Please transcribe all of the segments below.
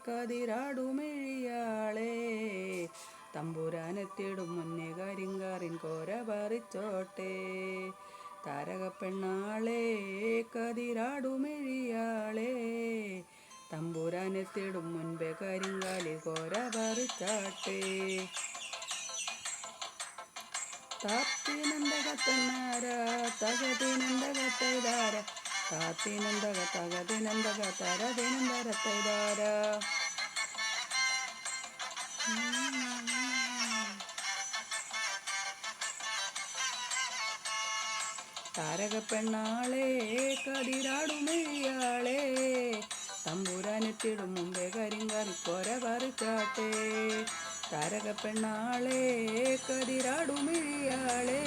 കതിരാടുമിഴിയാളെ തമ്പുരാനെത്തിടും മുന്നേ കരിങ്കാറിൻ കോര പറിച്ചോട്ടെ. താരകപ്പെണ്ണാളെ കതിരാടുമിഴിയാളെ തമ്പുരാനെത്തിടും മുൻപേ കരിങ്കാലിൽ കോര പറിച്ചാട്ടെ. താത്തിനന്തകത്തന്നാര തകതിനന്തകത്തൈതാര താത്തിനന്തക തകതിനന്തക തരതിനന്തരത്തൈതാര. താരകപ്പെണ്ണാളെ കതിരാടുമിഴിയാളെ തമ്പുരാനെത്തിടും മുമ്പേ കരിങ്കാലിൽ കോര പറിച്ചാട്ടെ. താരകപ്പെണ്ണാളെ കതിരാടുമിഴിയാളെ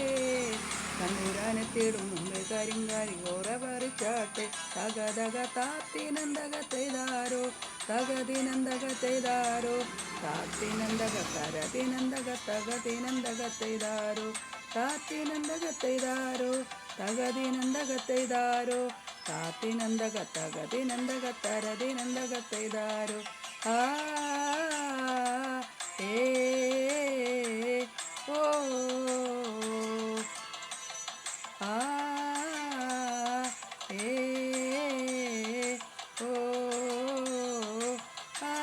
തമ്പുരാനെത്തിടും മുമ്പേ കരിങ്കാലിൽ കോര പറിച്ചാട്ടെ. തകതക താത്തിനന്തകത്തെയ്താരോ തകതിനന്തകത്തെയ്താരോ താത്തിനന്തക തരതിനന്തക തകതിനന്തകത്തെയ്താരോ താത്തിനന്തകത്തെയ്താരോ തകതിനന്തകത്തെയ്താരോ താത്തിനന്തക തകതിനന്തക തരതിനന്തകത്തെയ്താരോ. ആ ഏ ഓ ആ ഏ ഓ ആ.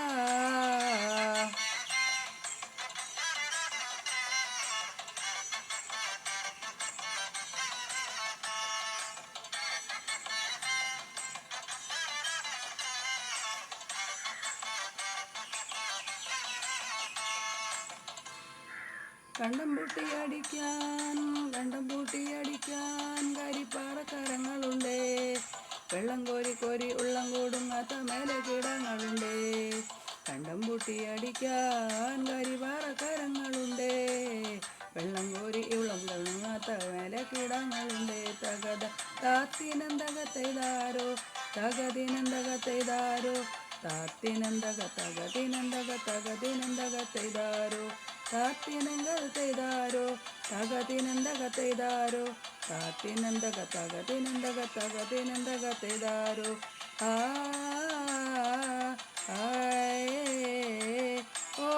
കണ്ടം പൂട്ടിയടിക്കാൻ കരിപ്പാറക്കരങ്ങളുണ്ടേ. വെള്ളം കോരി കോരി ഉള്ളം കൂടുങ്ങാത്ത മേലെ കിടങ്ങളുണ്ടേ. കണ്ടം പൂട്ടിയടിക്കാൻ കരിപ്പാറക്കരങ്ങളുണ്ടേ. വെള്ളം കോരി ഉള്ളം കൂടുങ്ങാത്ത മേലെ കിടങ്ങളുണ്ടേ. തകത താത്തിനന്തകത്തെയ്താരോ തകതിനന്തകത്തെയ്താരോ താത്തിനന്തക തകതിനന്തക തകതിനന്തകത്തെയ്താരോ താത്തിനന്തകത്തെയ്താരോ തകതിനന്തകത്തെയ്താരോ താത്തിനന്തക തകതിനന്തക തകതിനന്തകത്തെയ്താരോ. ആ ഏ ഓ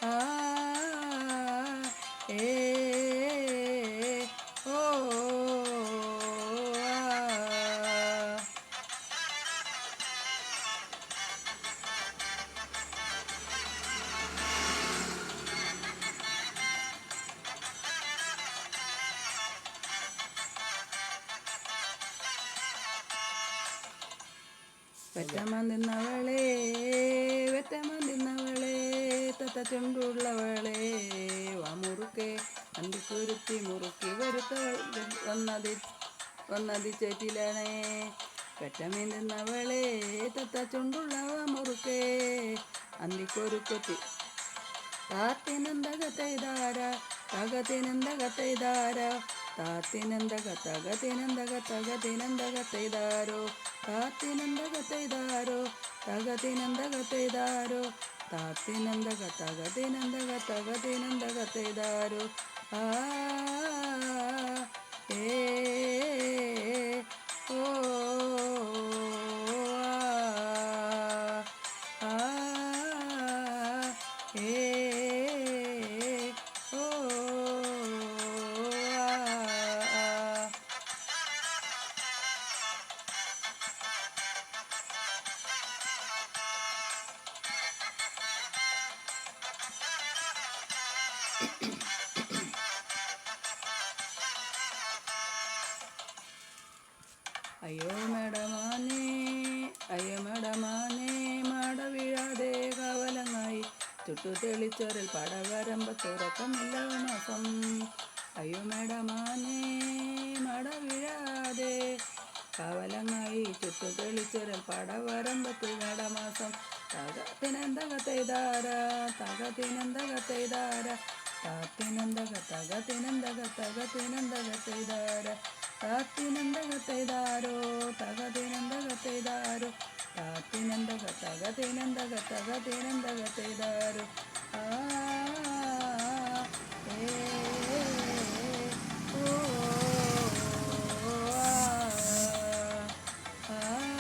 ആ ഏ ഓ ആ. വെറ്റമന്തിന്നവളെ വെറ്റമന്തിന്നവളെ തത്ത ചുണ്ടുള്ളവളെ വാമുറുക്കെ അന്തിക്കുരുത്തി മുറുക്കി വരുത്തവൾ വന്നതി ചേറ്റിലണേ. വെറ്റമന്തിന്നവളെ തത്ത ചുണ്ടുള്ളവ മുറുക്കെ അന്തിക്കൊരുക്കൊത്തി താത്തിനന്തകത്തെയ്താര തകതിനന്തകത്തെയ്താര താത്തിനന്തക തകതിനന്തക തകതിനന്തകത്തെയ്താരോ താത്തിനന്തകത്തെയ്താരോ തകതിനന്തകത്തെയ്താരോ താത്തിനന്തക തകതിനന്തക തകതിനന്തകത്തെയ്താരോ. ആ ഏ ഓ ആ ഏ ഓ ആ. അയ്യോ മേടമാനേ മാട വീഴാതെ കവലങ്ങായി ചുട്ടു തെളിച്ചൊരൽ പടവരമ്പത്തുറക്കമില്ല മാസം. അയ്യോ മേടമാനേ മാട വീഴാതെ കവലങ്ങായി ചുട്ടു തെളിച്ചൊരൽ പടവരമ്പത്തു മേടമാസം. തകതിനന്തകത്തെയ്താര തകതിനന്തകത്തെയ്താര താത്തിനന്തക തകതിനന്തക തകതിനന്തകത്തെയ്താര താത്തിനന്തകത്തെയ്താരോ തകതിനന്തകത്തെയ്താരോ താത്തിനന്തക തകതിനന്തക തകതിനന്തകത്തെയ്താരോ. ആ ഏ ഓ ആ.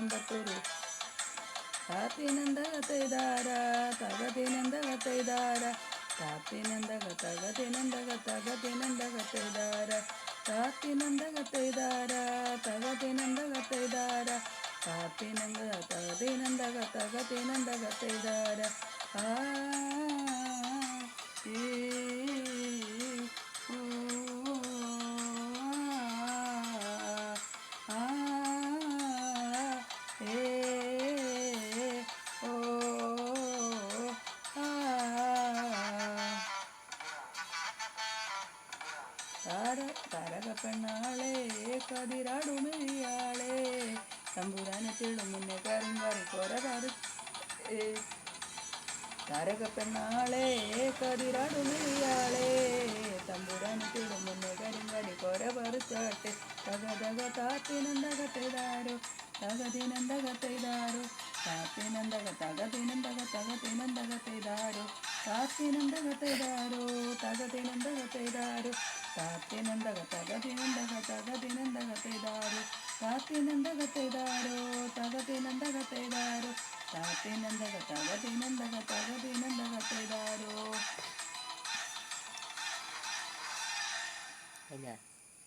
കോയമ്പത്തൂര് താത്തിനന്തകത്തൈതാര തകതിനന്തകത്തൈതാര താത്തിനന്തകത്തകതിനന്തകത്തകതിനന്തകത്തൈതാര താത്തിനന്തകത്തൈതാര തകതിനന്തകത്തൈതാര താത്തിനന്തകതകതിനന്തകത്തകതിനന്തകത്തൈതാര ആ ഏ ഓ ആ ഏ ഓ ആ താരകപ്പെണ്ണാളെ കതിരാടുമെയ്യാളെ തമ്പുരാനത്തിടും മുന്നേ കരിങ്കാറി കൊര പറി താരകപ്പെണ്ണാളെ കതിരാടുമെയ്യാളെ തമ്പുരാനത്തിടും മുന്നേ കരിങ്കാറി കൊര പറിച്ചാട്ടെ തകതക താത്തിനന്തകത്തെയ്താരോ തകതിനന്തകത്തെയ്താരോ താത്തിനന്തകതകതിനന്തകതകതിനന്തകത്തെയ്താരോ താത്തിനന്തകത്തെയ്താരോ തകതിനന്തകത്തെയ്താരോ താത്തിനന്തകതകതിനന്തകതകതിനന്തകത്തെയ്താരോ താത്തിനന്തകത്തെയ്താരോ തകതിനന്തകത്തെയ്താരോ താത്തിനന്തകതകതിനന്തകതകതിനന്തകത്തെയ്താരോ.